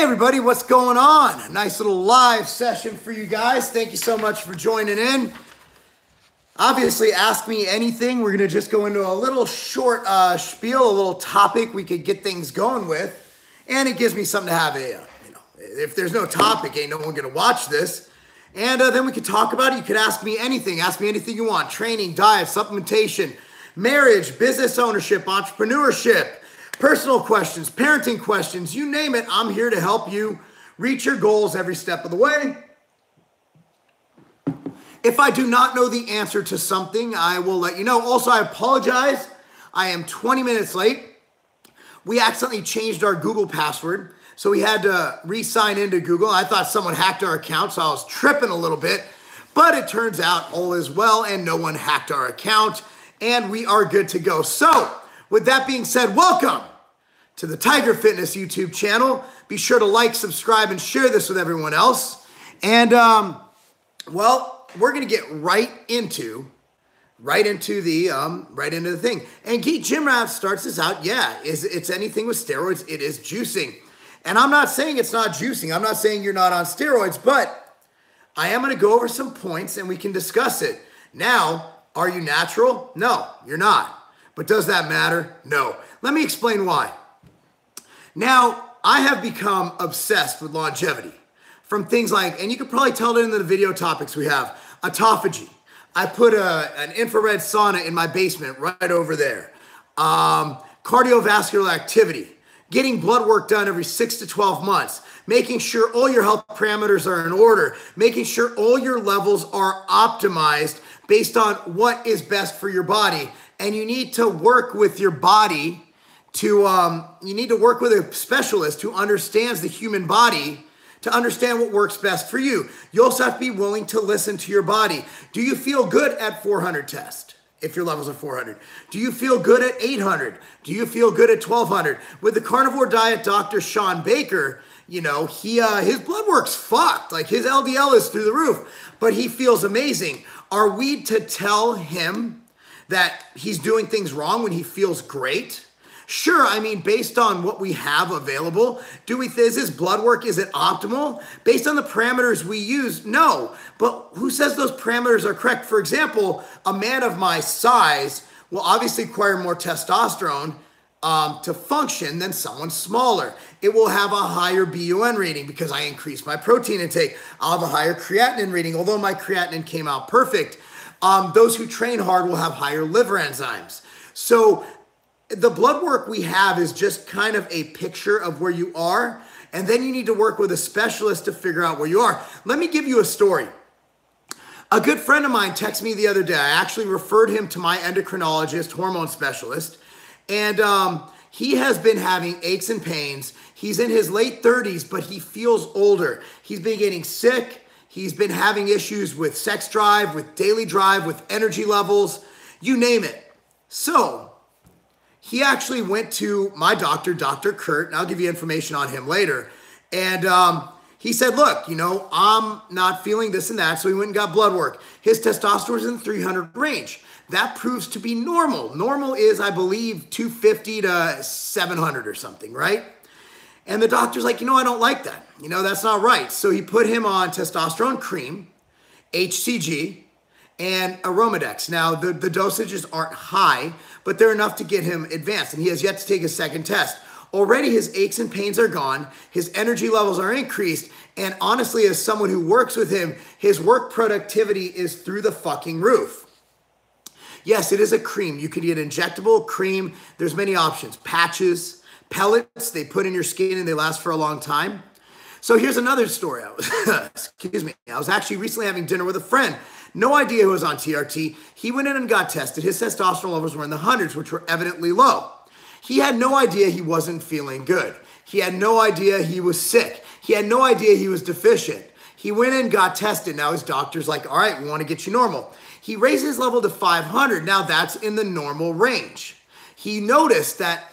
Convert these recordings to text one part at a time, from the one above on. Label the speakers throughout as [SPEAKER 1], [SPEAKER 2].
[SPEAKER 1] everybody, what's going on? A nice little live session for you guys. Thank you so much for joining in. Obviously, ask me anything. We're going to just go into a little short spiel, a little topic we could get things going with. And it gives me something to have if there's no topic, ain't no one going to watch this. And then we could talk about it. You could ask me anything. Ask me anything you want. Training, diet, supplementation, marriage, business ownership, entrepreneurship, personal questions, parenting questions, you name it. I'm here to help you reach your goals every step of the way. If I do not know the answer to something, I will let you know. Also, I apologize. I am 20 minutes late. We accidentally changed our Google password, so we had to re-sign into Google. I thought someone hacked our account, so I was tripping a little bit. But it turns out all is well, and no one hacked our account, and we are good to go. So, with that being said, welcome to the Tiger Fitness YouTube channel. Be sure to like, subscribe, and share this with everyone else. And, well, we're going to get right into the thing. And Geek Gym Rat starts this out. Yeah, it's anything with steroids. It is juicing. And I'm not saying it's not juicing. I'm not saying you're not on steroids, but I am going to go over some points and we can discuss it. Now, are you natural? No, you're not. But does that matter? No. Let me explain why. Now, I have become obsessed with longevity from things like, and you can probably tell it in the video topics we have, autophagy. I put an infrared sauna in my basement right over there. Cardiovascular activity, getting blood work done every 6 to 12 months, making sure all your health parameters are in order, making sure all your levels are optimized based on what is best for your body. And you need to work with your body you need to work with a specialist who understands the human body to understand what works best for you. You also have to be willing to listen to your body. Do you feel good at 400 test? If your levels are 400. Do you feel good at 800? Do you feel good at 1200? With the carnivore diet, Dr. Sean Baker, his blood work's fucked. Like his LDL is through the roof, but he feels amazing. Are we to tell him that he's doing things wrong when he feels great? Sure, I mean, based on what we have available, is his blood work, is it optimal? Based on the parameters we use, no. But who says those parameters are correct? For example, a man of my size will obviously require more testosterone to function than someone smaller. It will have a higher BUN rating because I increased my protein intake. I'll have a higher creatinine rating, although my creatinine came out perfect. Those who train hard will have higher liver enzymes. So the blood work we have is just kind of a picture of where you are, and then you need to work with a specialist to figure out where you are. Let me give you a story. A good friend of mine texted me the other day. I actually referred him to my endocrinologist, hormone specialist, and he has been having aches and pains. He's in his late 30s, but he feels older. He's been getting sick. He's been having issues with sex drive, with daily drive, with energy levels, you name it. So he actually went to my doctor, Dr. Kurt, and I'll give you information on him later. And he said, look, I'm not feeling this and that. So he went and got blood work. His testosterone was in the 300 range. That proves to be normal. Normal is, I believe, 250 to 700 or something, right? And the doctor's like, I don't like that. That's not right. So he put him on testosterone cream, HCG, and Aromadex. Now, the dosages aren't high, but they're enough to get him advanced, and he has yet to take a second test. Already his aches and pains are gone, his energy levels are increased, and honestly, as someone who works with him, his work productivity is through the fucking roof. Yes, it is a cream. You can get injectable, cream, there's many options. Patches, pellets, they put in your skin and they last for a long time. So here's another story. I was actually recently having dinner with a friend. No idea who was on TRT. He went in and got tested. His testosterone levels were in the hundreds, which were evidently low. He had no idea he wasn't feeling good. He had no idea he was sick. He had no idea he was deficient. He went in and got tested. Now his doctor's like, all right, we want to get you normal. He raised his level to 500. Now that's in the normal range. He noticed that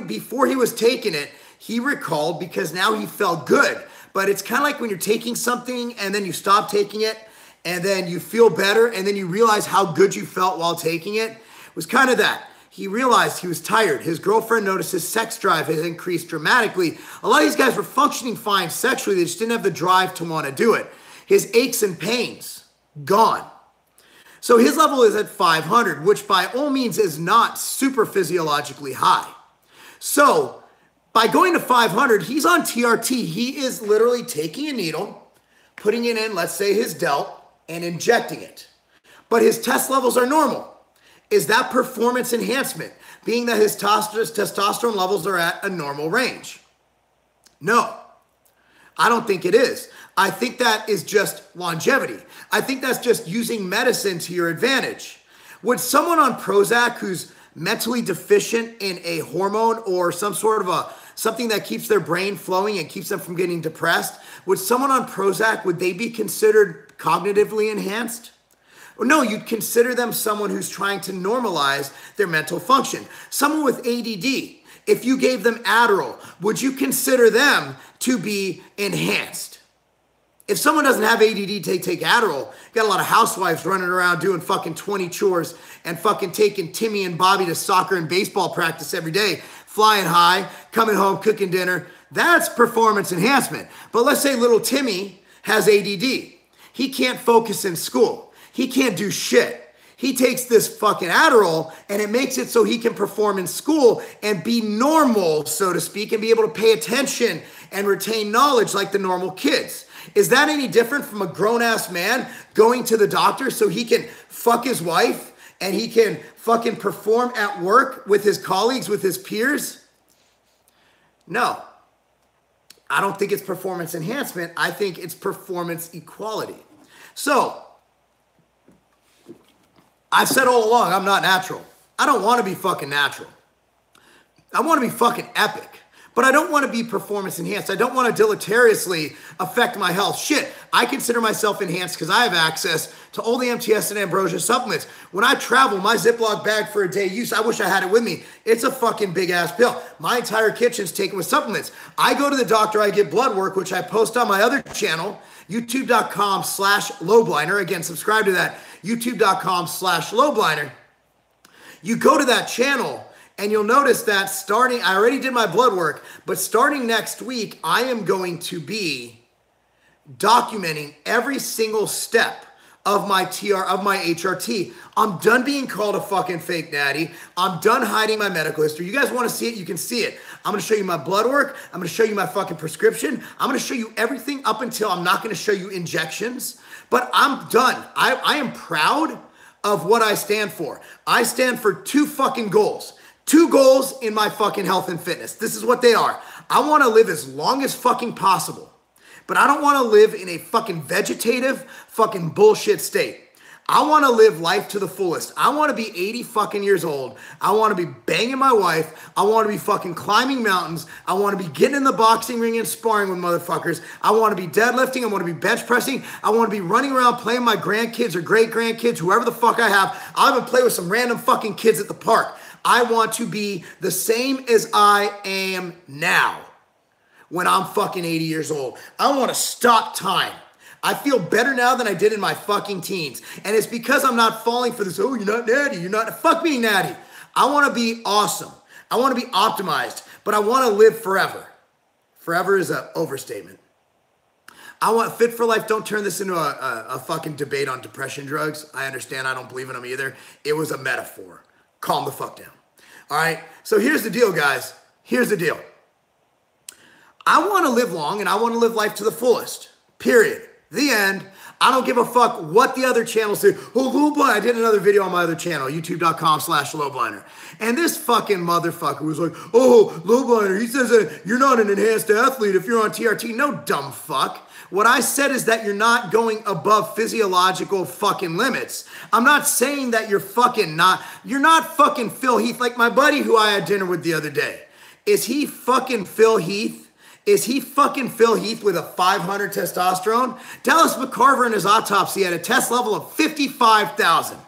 [SPEAKER 1] before he was taking it, he recalled because now he felt good. But it's kind of like when you're taking something and then you stop taking it and then you feel better and then you realize how good you felt while taking it. It was kind of that. He realized he was tired. His girlfriend noticed his sex drive has increased dramatically. A lot of these guys were functioning fine sexually. They just didn't have the drive to want to do it. His aches and pains, gone. So his level is at 500, which by all means is not super physiologically high. So by going to 500, he's on TRT. He is literally taking a needle, putting it in, let's say his delt, and injecting it. But his test levels are normal. Is that performance enhancement, being that his testosterone levels are at a normal range? No, I don't think it is. I think that is just longevity. I think that's just using medicine to your advantage. Would someone on Prozac who's mentally deficient in a hormone or some sort of something that keeps their brain flowing and keeps them from getting depressed, would someone on Prozac, would they be considered cognitively enhanced? No, you'd consider them someone who's trying to normalize their mental function. Someone with ADD, if you gave them Adderall, would you consider them to be enhanced? If someone doesn't have ADD, take Adderall. You got a lot of housewives running around doing fucking 20 chores and fucking taking Timmy and Bobby to soccer and baseball practice every day, flying high, coming home, cooking dinner. That's performance enhancement. But let's say little Timmy has ADD. He can't focus in school. He can't do shit. He takes this fucking Adderall and it makes it so he can perform in school and be normal, so to speak, and be able to pay attention and retain knowledge like the normal kids. Is that any different from a grown-ass man going to the doctor so he can fuck his wife and he can fucking perform at work with his colleagues, with his peers? No. I don't think it's performance enhancement. I think it's performance equality. So, I've said all along, I'm not natural. I don't want to be fucking natural. I want to be fucking epic. But I don't want to be performance enhanced. I don't want to deleteriously affect my health. Shit, I consider myself enhanced because I have access to all the MTS and Ambrosia supplements. When I travel, my Ziploc bag for a day use, I wish I had it with me. It's a fucking big ass pill. My entire kitchen's taken with supplements. I go to the doctor, I get blood work, which I post on my other channel, youtube.com/Lobliner. Again, subscribe to that, youtube.com/Lobliner. You go to that channel, and you'll notice that I already did my blood work, but starting next week, I am going to be documenting every single step of my HRT. I'm done being called a fucking fake natty. I'm done hiding my medical history. You guys want to see it? You can see it. I'm going to show you my blood work. I'm going to show you my fucking prescription. I'm going to show you everything up until I'm not going to show you injections, but I'm done. I am proud of what I stand for. I stand for two fucking goals. Two goals in my fucking health and fitness. This is what they are. I want to live as long as fucking possible, but I don't want to live in a fucking vegetative fucking bullshit state. I want to live life to the fullest. I want to be 80 fucking years old. I want to be banging my wife. I want to be fucking climbing mountains. I want to be getting in the boxing ring and sparring with motherfuckers. I want to be deadlifting. I want to be bench pressing. I want to be running around playing with my grandkids or great grandkids, whoever the fuck I have. I'll even play with some random fucking kids at the park. I want to be the same as I am now when I'm fucking 80 years old. I want to stop time. I feel better now than I did in my fucking teens. And it's because I'm not falling for this, oh, you're not natty. You're not, fuck being natty. I want to be awesome. I want to be optimized, but I want to live forever. Forever is an overstatement. I want fit for life. Don't turn this into a fucking debate on depression drugs. I understand. I don't believe in them either. It was a metaphor. Calm the fuck down. All right. So here's the deal, guys. Here's the deal. I want to live long and I want to live life to the fullest. Period. The end. I don't give a fuck what the other channels say. Oh, Lobliner. I did another video on my other channel, youtube.com/Lobliner. And this fucking motherfucker was like, oh, Lobliner, he says that you're not an enhanced athlete if you're on TRT. No, dumb fuck. What I said is that you're not going above physiological fucking limits. I'm not saying that you're not fucking Phil Heath. Like my buddy who I had dinner with the other day. Is he fucking Phil Heath? Is he fucking Phil Heath with a 500 testosterone? Dallas McCarver in his autopsy had a test level of 55,000.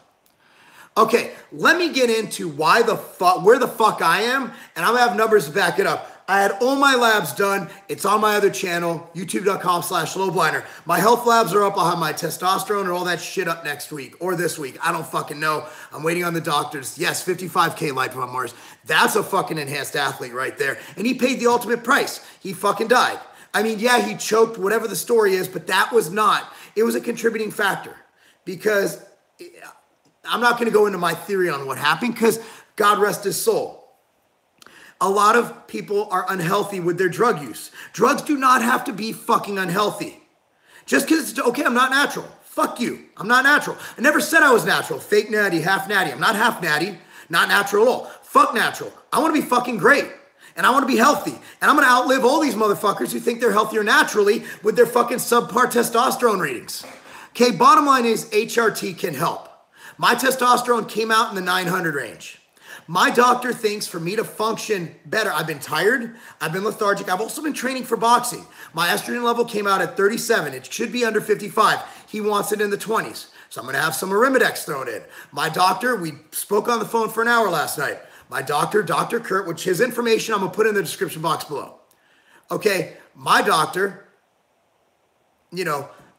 [SPEAKER 1] Okay, let me get into where the fuck I am, and I'm gonna have numbers to back it up. I had all my labs done. It's on my other channel, youtube.com/Lobliner. My health labs are up. I'll have my testosterone and all that shit up next week or this week. I don't fucking know. I'm waiting on the doctors. Yes, 55K lipo on Mars. That's a fucking enhanced athlete right there. And he paid the ultimate price. He fucking died. I mean, yeah, he choked, whatever the story is, but that was not. It was a contributing factor because I'm not going to go into my theory on what happened because God rest his soul. A lot of people are unhealthy with their drug use. Drugs do not have to be fucking unhealthy. Just because it's okay, I'm not natural. Fuck you. I'm not natural. I never said I was natural. Fake natty, half natty. I'm not half natty, not natural at all. Fuck natural. I want to be fucking great. And I want to be healthy. And I'm going to outlive all these motherfuckers who think they're healthier naturally with their fucking subpar testosterone readings. Okay, bottom line is HRT can help. My testosterone came out in the 900 range. My doctor thinks for me to function better, I've been tired, I've been lethargic, I've also been training for boxing. My estrogen level came out at 37. It should be under 55. He wants it in the 20s. So I'm going to have some Arimidex thrown in. My doctor, we spoke on the phone for an hour last night. My doctor, Dr. Kurt, which his information I'm going to put in the description box below. Okay, my doctor,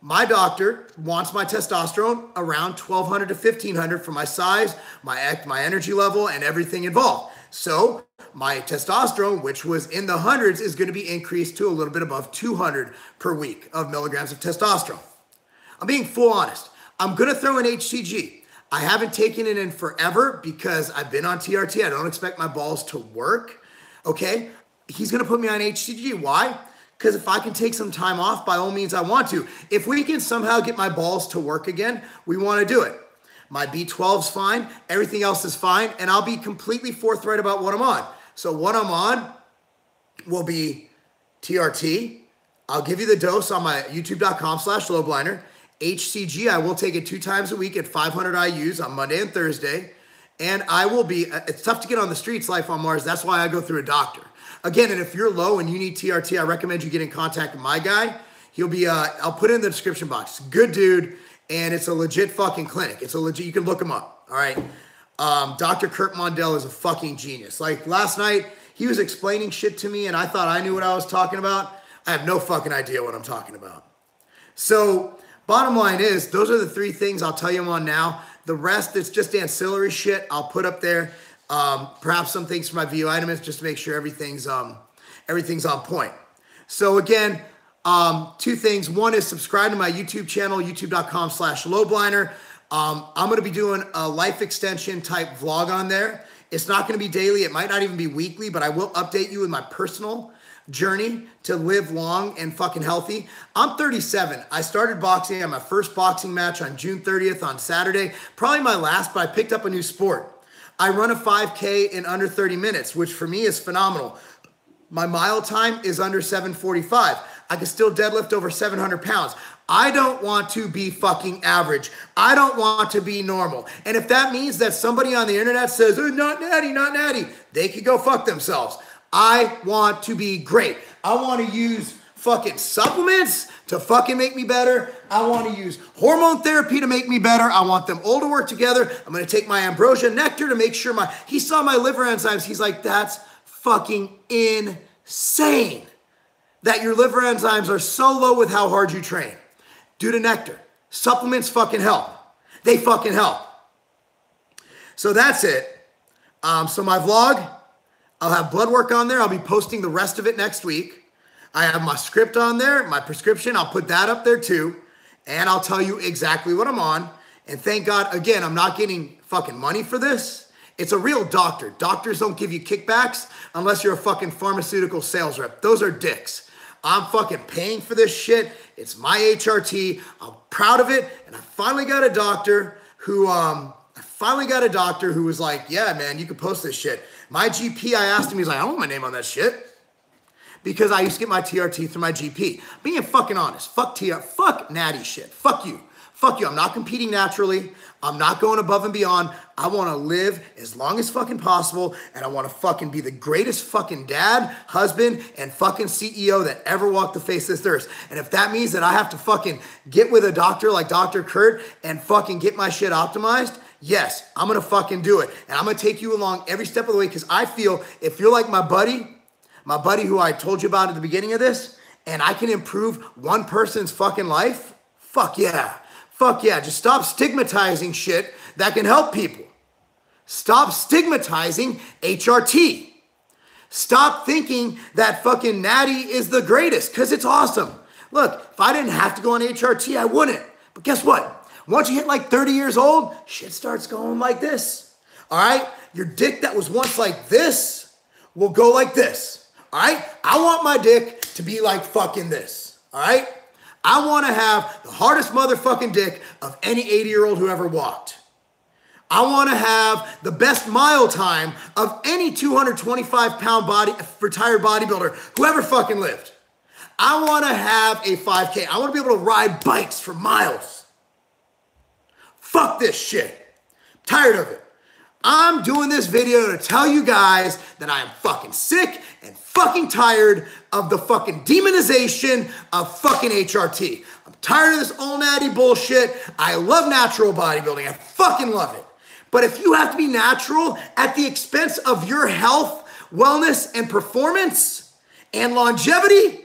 [SPEAKER 1] my doctor wants my testosterone around 1,200 to 1,500 for my size, my energy level, and everything involved. So my testosterone, which was in the hundreds, is going to be increased to a little bit above 200 per week of milligrams of testosterone. I'm being full honest. I'm going to throw in HCG. I haven't taken it in forever because I've been on TRT. I don't expect my balls to work. Okay? He's going to put me on HCG. Why? Because if I can take some time off, by all means, I want to. If we can somehow get my balls to work again, we want to do it. My B12's fine. Everything else is fine. And I'll be completely forthright about what I'm on. So what I'm on will be TRT. I'll give you the dose on my youtube.com/Lobliner. HCG, I will take it 2 times a week at 500 IUs on Monday and Thursday. And I will be, it's tough to get on the streets, Life on Mars. That's why I go through a doctor. Again, and if you're low and you need TRT, I recommend you get in contact with my guy. He'll be, I'll put it in the description box. Good dude, and it's a legit fucking clinic. It's a legit, you can look him up, all right? Dr. Kurt Mondell is a fucking genius. Like last night, he was explaining shit to me and I thought I knew what I was talking about. I have no fucking idea what I'm talking about. So bottom line is, those are the 3 things I'll tell you I'm on now. The rest, it's just ancillary shit I'll put up there. Perhaps some things for my VO vitamins just to make sure everything's on point. So again, 2 things. One is subscribe to my YouTube channel, youtube.com/Lobliner. I'm going to be doing a life extension type vlog on there. It's not going to be daily. It might not even be weekly, but I will update you with my personal journey to live long and fucking healthy. I'm 37. I started boxing. I had my first boxing match on June 30th on Saturday. Probably my last, but I picked up a new sport. I run a 5K in under 30 minutes, which for me is phenomenal. My mile time is under 7:45. I can still deadlift over 700 pounds. I don't want to be fucking average. I don't want to be normal. And if that means that somebody on the internet says, oh, not natty, not natty, they could go fuck themselves. I want to be great. I want to use fucking supplements to fucking make me better. I want to use hormone therapy to make me better. I want them all to work together. I'm going to take my ambrosia nectar to make sure he saw my liver enzymes. He's like, that's fucking insane that your liver enzymes are so low with how hard you train. Due to nectar. Supplements fucking help. They fucking help. So that's it. So my vlog, I'll have blood work on there. I'll be posting the rest of it next week. I have my script on there, my prescription. I'll put that up there too. And I'll tell you exactly what I'm on. And thank God, again, I'm not getting fucking money for this. It's a real doctor. Doctors don't give you kickbacks unless you're a fucking pharmaceutical sales rep. Those are dicks. I'm fucking paying for this shit. It's my HRT. I'm proud of it. And I finally got a doctor who was like, yeah, man, you can post this shit. My GP, I asked him, he's like, I don't want my name on that shit. Because I used to get my TRT through my GP. Being fucking honest. Fuck natty shit. Fuck you. Fuck you. I'm not competing naturally. I'm not going above and beyond. I want to live as long as fucking possible. And I want to fucking be the greatest fucking dad, husband, and fucking CEO that ever walked the face of this earth. And if that means that I have to fucking get with a doctor like Dr. Kurt and fucking get my shit optimized, yes, I'm going to fucking do it. And I'm going to take you along every step of the way because I feel if you're like my buddy, my buddy who I told you about at the beginning of this, and I can improve one person's fucking life, fuck yeah. Fuck yeah. Just stop stigmatizing shit that can help people. Stop stigmatizing HRT. Stop thinking that fucking Natty is the greatest, because it's awesome. Look, if I didn't have to go on HRT, I wouldn't. But guess what? Once you hit like 30 years old, shit starts going like this. All right? Your dick that was once like this will go like this. All right? I want my dick to be like fucking this. All right? I want to have the hardest motherfucking dick of any 80-year-old who ever walked. I want to have the best mile time of any 225-pound retired bodybuilder who ever fucking lived. I want to have a 5K. I want to be able to ride bikes for miles. Fuck this shit. I'm tired of it. I'm doing this video to tell you guys that I am fucking sick and fucking tired of the fucking demonization of fucking HRT. I'm tired of this all natty bullshit. I love natural bodybuilding. I fucking love it. But if you have to be natural at the expense of your health, wellness, and performance and longevity,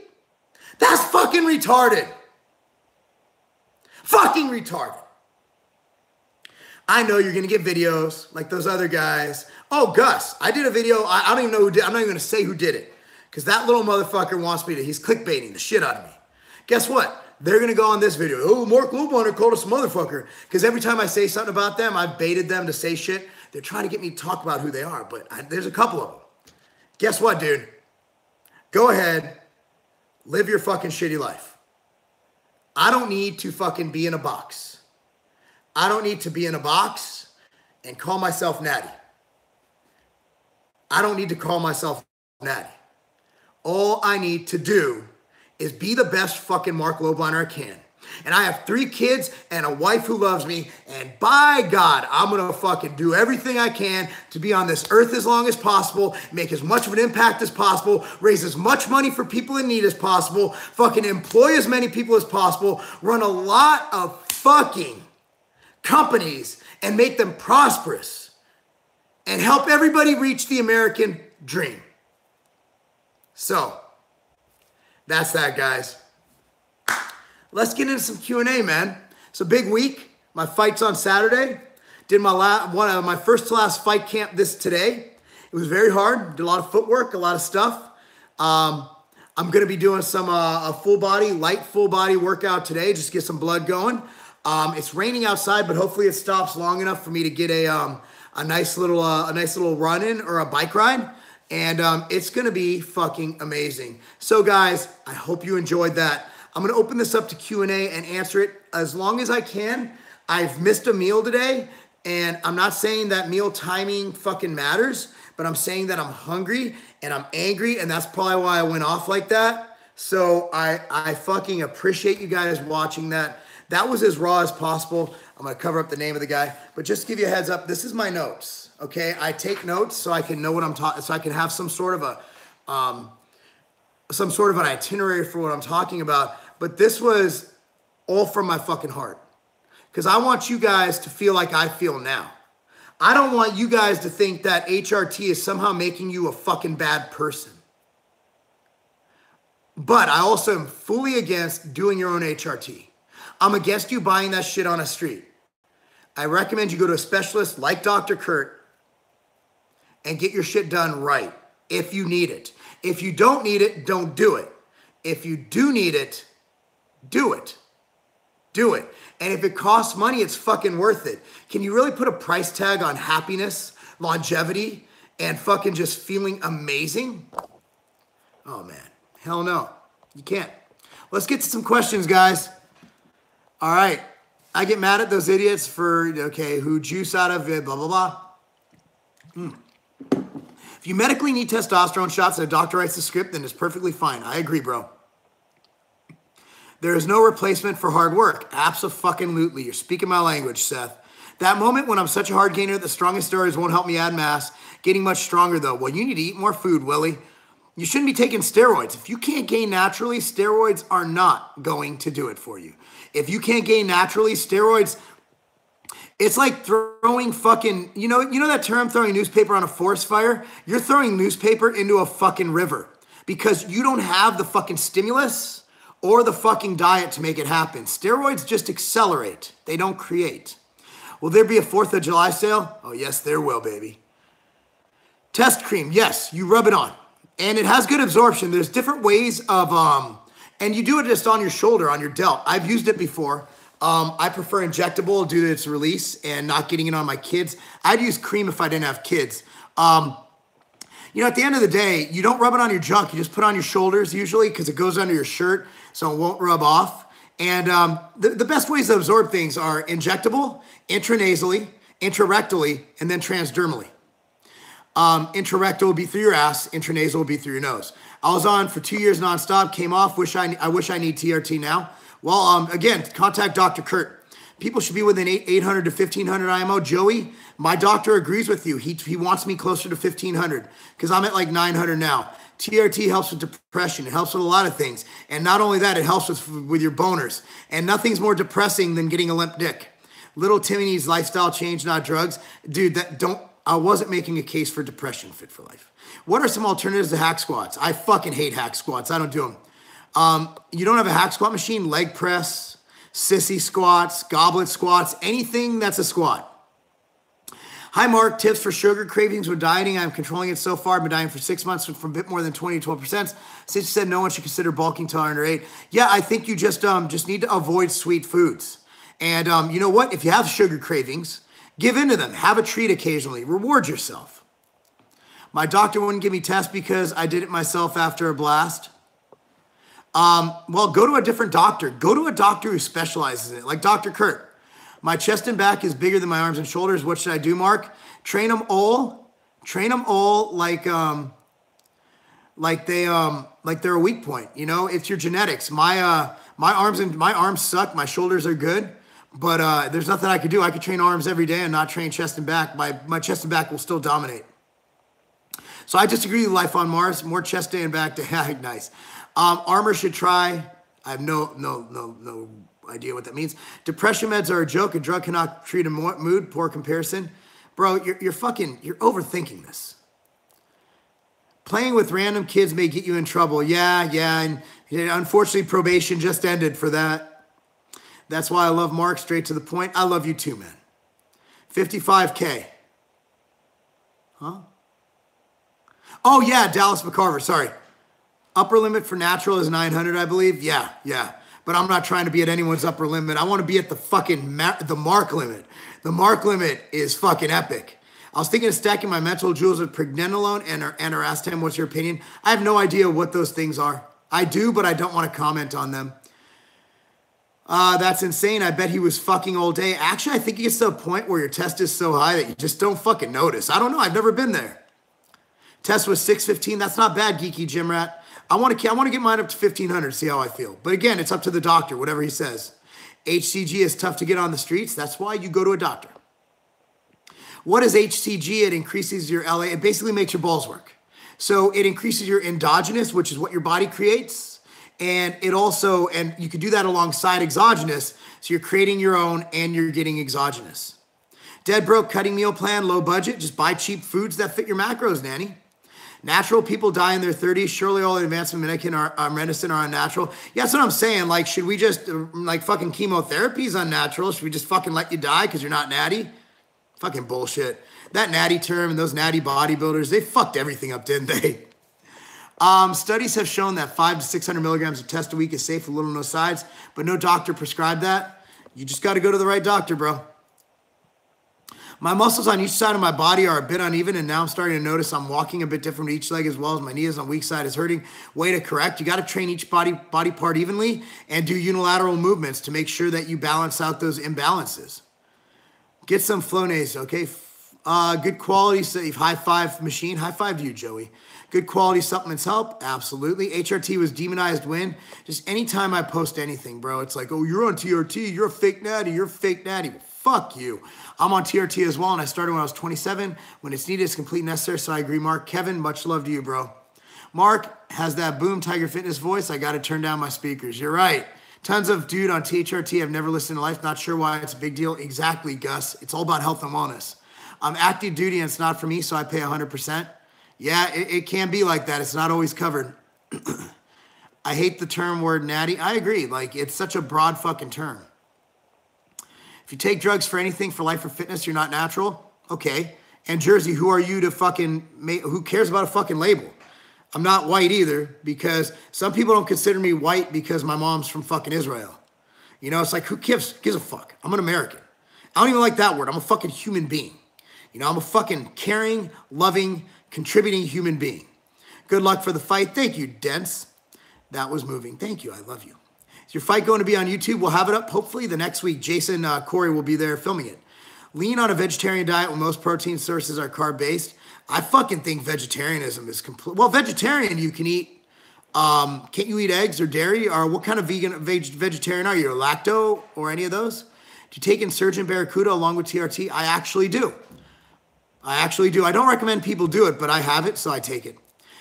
[SPEAKER 1] that's fucking retarded. Fucking retarded. I know you're going to get videos like those other guys. Oh, Gus, I did a video. I don't even know who did. I'm not even going to say who did it, because that little motherfucker wants me to. He's clickbaiting the shit out of me. Guess what? They're going to go on this video. Oh, Marc Lobliner called us a motherfucker. Because every time I say something about them, I've baited them to say shit. They're trying to get me to talk about who they are, but there's a couple of them. Guess what, dude? Go ahead. Live your fucking shitty life. I don't need to fucking be in a box. I don't need to be in a box and call myself Natty. I don't need to call myself Natty. All I need to do is be the best fucking Marc Lobliner I can. And I have 3 kids and a wife who loves me. And by God, I'm going to fucking do everything I can to be on this earth as long as possible, make as much of an impact as possible, raise as much money for people in need as possible, fucking employ as many people as possible, run a lot of fucking companies and make them prosperous and help everybody reach the American dream. So, that's that, guys. Let's get into some Q&A, man. It's a big week. My fight's on Saturday. Did my first to last fight camp today. It was very hard. Did a lot of footwork, a lot of stuff. I'm going to be doing some a light full body workout today, just to get some blood going. It's raining outside, but hopefully it stops long enough for me to get a nice little run in or a bike ride. And it's going to be fucking amazing. So guys, I hope you enjoyed that. I'm going to open this up to Q&A and answer it as long as I can. I've missed a meal today, and I'm not saying that meal timing fucking matters, but I'm saying that I'm hungry and I'm angry, and that's probably why I went off like that. So I fucking appreciate you guys watching that. That was as raw as possible. I'm going to cover up the name of the guy, but just to give you a heads up, this is my notes. Okay, I take notes so I can know what I'm talking, so I can have some sort of an itinerary for what I'm talking about. But this was all from my fucking heart, because I want you guys to feel like I feel now. I don't want you guys to think that HRT is somehow making you a fucking bad person. But I also am fully against doing your own HRT. I'm against you buying that shit on a street. I recommend you go to a specialist like Dr. Kurt and get your shit done right if you need it. If you don't need it, don't do it. If you do need it, do it. Do it. And if it costs money, it's fucking worth it. Can you really put a price tag on happiness, longevity, and fucking just feeling amazing? Oh man, hell no. You can't. Let's get to some questions, guys. All right. I get mad at those idiots for, okay, who juice out of it, blah, blah, blah. If you medically need testosterone shots and a doctor writes the script, then it's perfectly fine. I agree, bro. There is no replacement for hard work. Abso-fucking-lutely. You're speaking my language, Seth. That moment when I'm such a hard gainer that the strongest steroids won't help me add mass. Getting much stronger, though. Well, you need to eat more food, Willie. You shouldn't be taking steroids. If you can't gain naturally, steroids are not going to do it for you. If you can't gain naturally, steroids... It's like throwing fucking, you know that term, throwing newspaper on a forest fire? You're throwing newspaper into a fucking river. because you don't have the fucking stimulus or the fucking diet to make it happen. Steroids just accelerate. They don't create. Will there be a 4th of July sale? Oh, yes, there will, baby. Test cream, yes, you rub it on. And it has good absorption. There's different ways of, and you do it just on your shoulder, on your delt. I've used it before. I prefer injectable due to its release and not getting it on my kids. I'd use cream if I didn't have kids. You know, at the end of the day, you don't rub it on your junk. You just put it on your shoulders usually because it goes under your shirt, so it won't rub off. And the best ways to absorb things are injectable, intranasally, intrarectally, and then transdermally. Intrarectal will be through your ass, intranasal will be through your nose. I was on for 2 years nonstop, came off, I wish I need TRT now. Well, again, contact Dr. Kurt. People should be within 800 to 1500 IMO. Joey, my doctor agrees with you. He wants me closer to 1500 because I'm at like 900 now. TRT helps with depression. It helps with a lot of things. And not only that, it helps with your boners. And nothing's more depressing than getting a limp dick. Little Timmy needs lifestyle change, not drugs. Dude, I wasn't making a case for depression, Fit for Life. What are some alternatives to hack squats? I fucking hate hack squats. I don't do them. You don't have a hack squat machine, leg press, sissy squats, goblet squats, anything that's a squat. Hi, Mark. Tips for sugar cravings when dieting. I'm controlling it so far. I've been dieting for 6 months from a bit more than 20 to 12%. Since you said no one should consider bulking till under 8. Yeah, I think you just need to avoid sweet foods. And you know what? If you have sugar cravings, give into them. Have a treat occasionally. Reward yourself. My doctor wouldn't give me tests because I did it myself after a blast. Well, go to a different doctor. Go to a doctor who specializes in it, like Dr. Kurt. My chest and back is bigger than my arms and shoulders. What should I do, Mark? Train them all like they're a weak point. You know, it's your genetics. My arms suck. My shoulders are good, but there's nothing I could do. I could train arms every day and not train chest and back. My chest and back will still dominate. So I disagree with Life on Mars. More chest day and back day. Nice. Armor should try. I have no idea what that means. Depression meds are a joke. A drug cannot treat a mood. Poor comparison. Bro, you're overthinking this. Playing with random kids may get you in trouble. Yeah. And unfortunately, probation just ended for that. That's why I love Mark. Straight to the point. I love you too, man. 55K. Huh? Oh, yeah, Dallas McCarver. Sorry. Upper limit for natural is 900, I believe. Yeah. But I'm not trying to be at anyone's upper limit. I want to be at the fucking the Mark limit. The Mark limit is fucking epic. I was thinking of stacking my mental jewels with pregnenolone and Arastem. What's your opinion? I have no idea what those things are. I do, but I don't want to comment on them. That's insane. I bet he was fucking all day. Actually, I think it gets to a point where your test is so high that you just don't fucking notice. I don't know. I've never been there. Test was 615. That's not bad, geeky gym rat. I want to get mine up to 1500, see how I feel. But again, it's up to the doctor, whatever he says. HCG is tough to get on the streets. That's why you go to a doctor. What is HCG? It increases your LA. It basically makes your balls work. So it increases your endogenous, which is what your body creates. And it also, and you could do that alongside exogenous. So you're creating your own and you're getting exogenous. Dead broke cutting meal plan, low budget. Just buy cheap foods that fit your macros, Nanny. Natural people die in their 30s. Surely all advancement medicine are unnatural. Yeah, that's what I'm saying. Like, should we just, like, fucking chemotherapy is unnatural? Should we just fucking let you die because you're not natty? Fucking bullshit. That natty term and those natty bodybuilders, they fucked everything up, didn't they? Studies have shown that 500 to 600 milligrams of test a week is safe with little or no sides, but no doctor prescribed that. You just got to go to the right doctor, bro. My muscles on each side of my body are a bit uneven, and now I'm starting to notice I'm walking a bit different with each leg as well as my knee is on weak side is hurting. Way to correct. You got to train each body part evenly and do unilateral movements to make sure that you balance out those imbalances. Get some Flonase, okay? Good quality, so high five machine. High five to you, Joey. Good quality supplements help? Absolutely. HRT was demonized when? Just anytime I post anything, bro, it's like, oh, you're on TRT, you're a fake natty, you're a fake natty. Well, fuck you. I'm on TRT as well, and I started when I was 27. When it's needed, it's completely necessary, so I agree, Mark. Kevin, much love to you, bro. Mark has that boom Tiger Fitness voice. I got to turn down my speakers. You're right. Tons of dude on THRT. I've never listened to life. Not sure why it's a big deal. Exactly, Gus. It's all about health and wellness. I'm active duty, and it's not for me, so I pay 100%. Yeah, it can be like that. It's not always covered. I hate the term word natty. I agree. Like, it's such a broad fucking term. If you take drugs for anything, for life or fitness, you're not natural. Okay. And Jersey, who are you to fucking who cares about a fucking label? I'm not white either, because some people don't consider me white because my mom's from fucking Israel. You know, it's like, who gives a fuck? I'm an American. I don't even like that word. I'm a fucking human being. You know, I'm a fucking caring, loving, contributing human being. Good luck for the fight. Thank you, Dents. That was moving. Thank you. I love you. Is your fight going to be on YouTube? We'll have it up hopefully the next week. Jason Corey will be there filming it. Lean on a vegetarian diet when most protein sources are carb-based. I fucking think vegetarianism is complete. Well, vegetarian, you can eat. Can't you eat eggs or dairy? Or what kind of vegetarian are you? A lacto or any of those? Do you take Insurgent Barracuda along with TRT? I actually do. I don't recommend people do it, but I have it, so I take it.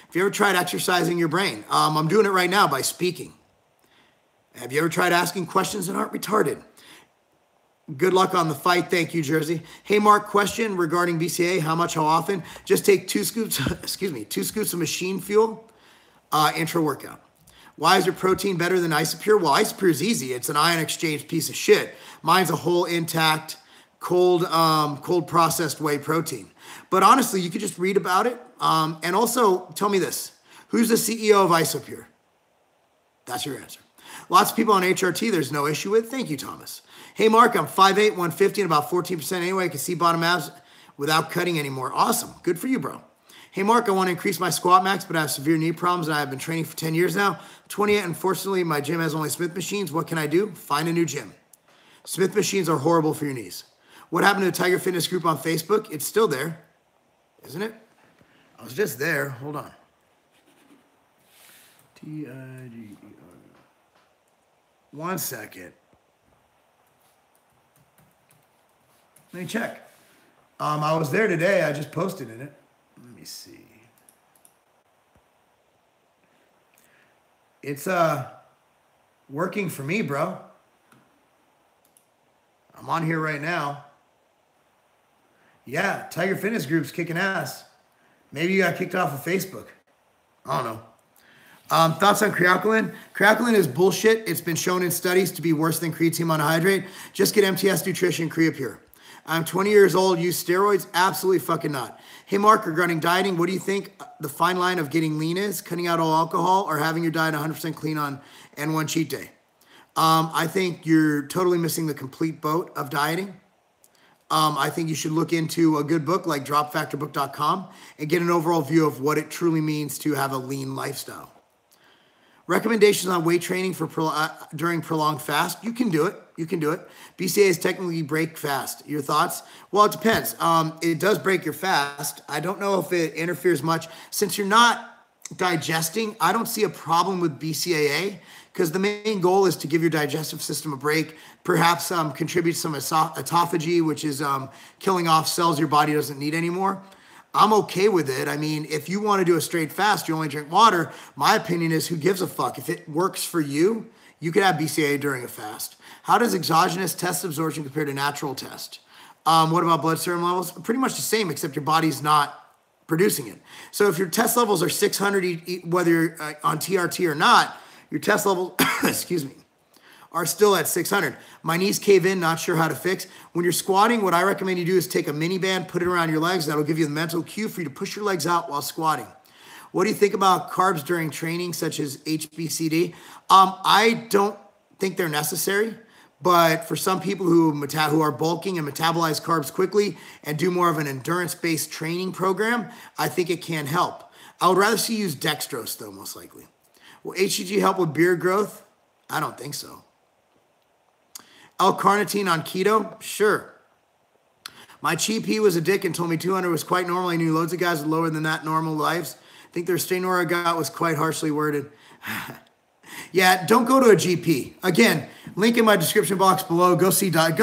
[SPEAKER 1] Have you ever tried exercising your brain? I'm doing it right now by speaking. Have you ever tried asking questions that aren't retarded? Good luck on the fight. Thank you, Jersey. Hey, Mark, question regarding BCA. How much, how often? Just take 2 scoops, 2 scoops of machine fuel, intra-workout. Why is your protein better than Isopure? Well, Isopure is easy. It's an ion exchange piece of shit. Mine's a whole intact, cold processed whey protein. But honestly, you could just read about it. And also, tell me this. Who's the CEO of Isopure? That's your answer. Lots of people on HRT there's no issue with. Thank you, Thomas. Hey, Mark, I'm 5'8", 150, and about 14% anyway. I can see bottom abs without cutting anymore. Awesome. Good for you, bro. Hey, Mark, I want to increase my squat max, but I have severe knee problems, and I've been training for 10 years now. 28, unfortunately, my gym has only Smith machines. What can I do? Find a new gym. Smith machines are horrible for your knees. What happened to the Tiger Fitness group on Facebook? It's still there, isn't it? I was just there. Hold on. Tiger. 1 second. Let me check. I was there today. I just posted in it. Let me see. It's working for me, bro. I'm on here right now. Yeah, Tiger Fitness Group's kicking ass. Maybe you got kicked off of Facebook. I don't know. Thoughts on creatinine? Creatinine is bullshit. It's been shown in studies to be worse than creatine monohydrate. Just get MTS Nutrition, Creapure. I'm 20 years old, use steroids? Absolutely fucking not. Hey, Mark, regarding dieting, what do you think the fine line of getting lean is? Cutting out all alcohol or having your diet 100% clean on N1 cheat day? I think you're totally missing the complete boat of dieting. I think you should look into a good book like dropfactorbook.com and get an overall view of what it truly means to have a lean lifestyle. Recommendations on weight training for during prolonged fast. You can do it. You can do it. BCA is technically break fast. Your thoughts? Well, it depends. It does break your fast. I don't know if it interferes much. Since you're not digesting, I don't see a problem with BCAA because the main goal is to give your digestive system a break, perhaps contribute some autophagy, which is killing off cells your body doesn't need anymore. I'm okay with it. I mean, if you want to do a straight fast, you only drink water. My opinion is who gives a fuck? If it works for you, you could have BCAA during a fast. How does exogenous test absorption compare to natural test? What about blood serum levels? Pretty much the same, except your body's not producing it. So if your test levels are 600, whether you're on TRT or not, your test levels, excuse me, are still at 600. My knees cave in, not sure how to fix. When you're squatting, what I recommend you do is take a mini band, put it around your legs. That'll give you the mental cue for you to push your legs out while squatting. What do you think about carbs during training, such as HBCD? I don't think they're necessary, but for some people who are bulking and metabolize carbs quickly and do more of an endurance-based training program, I think it can help. I would rather see you use dextrose, though, most likely. Will HCG help with beard growth? I don't think so. L-carnitine on keto? Sure. My Chief, he was a dick and told me 200 was quite normal. I knew loads of guys with lower than that normal lives. I think their Stenora I got was quite harshly worded. Yeah, don't go to a GP. Again, link in my description box below. Go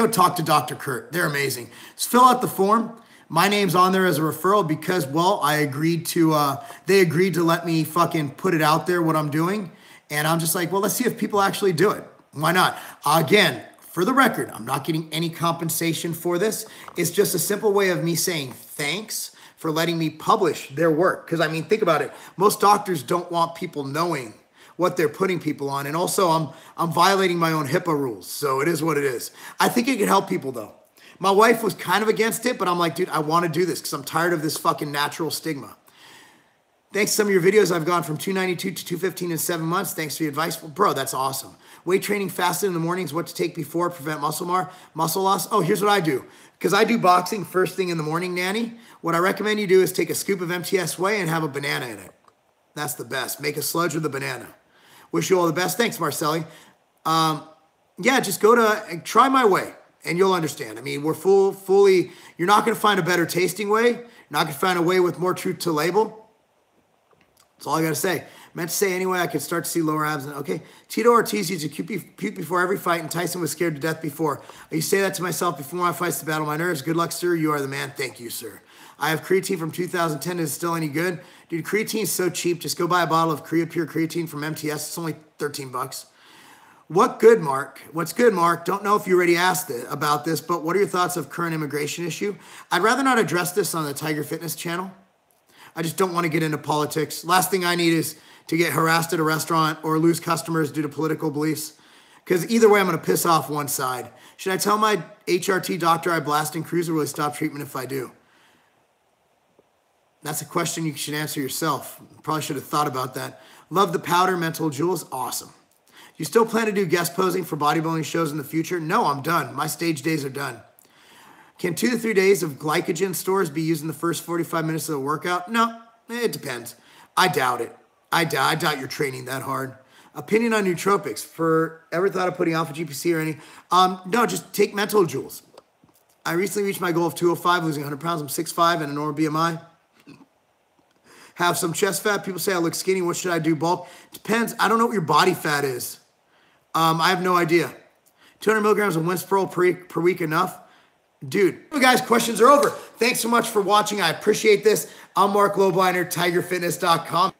[SPEAKER 1] talk to Dr. Kurt. They're amazing. Just fill out the form. My name's on there as a referral because, well, they agreed to let me fucking put it out there, what I'm doing. And I'm just like, well, let's see if people actually do it. Why not? Again, for the record, I'm not getting any compensation for this. It's just a simple way of me saying thanks for letting me publish their work. Because I mean, think about it. Most doctors don't want people knowing what they're putting people on. And also I'm violating my own HIPAA rules. So it is what it is. I think it could help people though. My wife was kind of against it, but I'm like, dude, I want to do this because I'm tired of this fucking natural stigma. Thanks to some of your videos, I've gone from 292 to 215 in 7 months. Thanks for your advice. Well, bro, that's awesome. Weight training fasted in the mornings, what to take before, prevent muscle loss. Oh, here's what I do. Because I do boxing first thing in the morning, Nanny. What I recommend you do is take a scoop of MTS whey and have a banana in it. That's the best. Make a sludge with a banana. Wish you all the best. Thanks, Marcelli. Yeah, just go to, try my way, and you'll understand. I mean, we're fully, you're not going to find a better tasting way. You're not going to find a way with more truth to label. That's all I got to say. Meant to say anyway, I could start to see lower abs. Okay. Tito Ortiz used to puke before every fight, and Tyson was scared to death before. I used to say that to myself before my fights to battle my nerves. Good luck, sir. You are the man. Thank you, sir. I have creatine from 2010. Is it still any good? Dude, creatine is so cheap. Just go buy a bottle of Pure Creatine from MTS. It's only 13 bucks. What good, Mark? What's good, Mark? Don't know if you already asked about this, but what are your thoughts of current immigration issue? I'd rather not address this on the Tiger Fitness channel. I just don't want to get into politics. Last thing I need is to get harassed at a restaurant or lose customers due to political beliefs. Because either way, I'm going to piss off one side. Should I tell my HRT doctor I blast in cruise, or will he stop treatment if I do? That's a question you should answer yourself. Probably should have thought about that. Love the powder, mental jewels. Awesome. You still plan to do guest posing for bodybuilding shows in the future? No, I'm done. My stage days are done. Can 2 to 3 days of glycogen stores be used in the first 45 minutes of the workout? No, it depends. I doubt it. I doubt you're training that hard. Opinion on nootropics. For ever thought of putting alpha GPC or any? No, just take mental jewels. I recently reached my goal of 205, losing 100 pounds. I'm 6'5" and a normal BMI. Have some chest fat. People say I look skinny. What should I do? Bulk? Depends. I don't know what your body fat is. I have no idea. 200 milligrams of Winspro per week enough? Dude, guys, questions are over. Thanks so much for watching. I appreciate this. I'm Marc Lobliner, tigerfitness.com.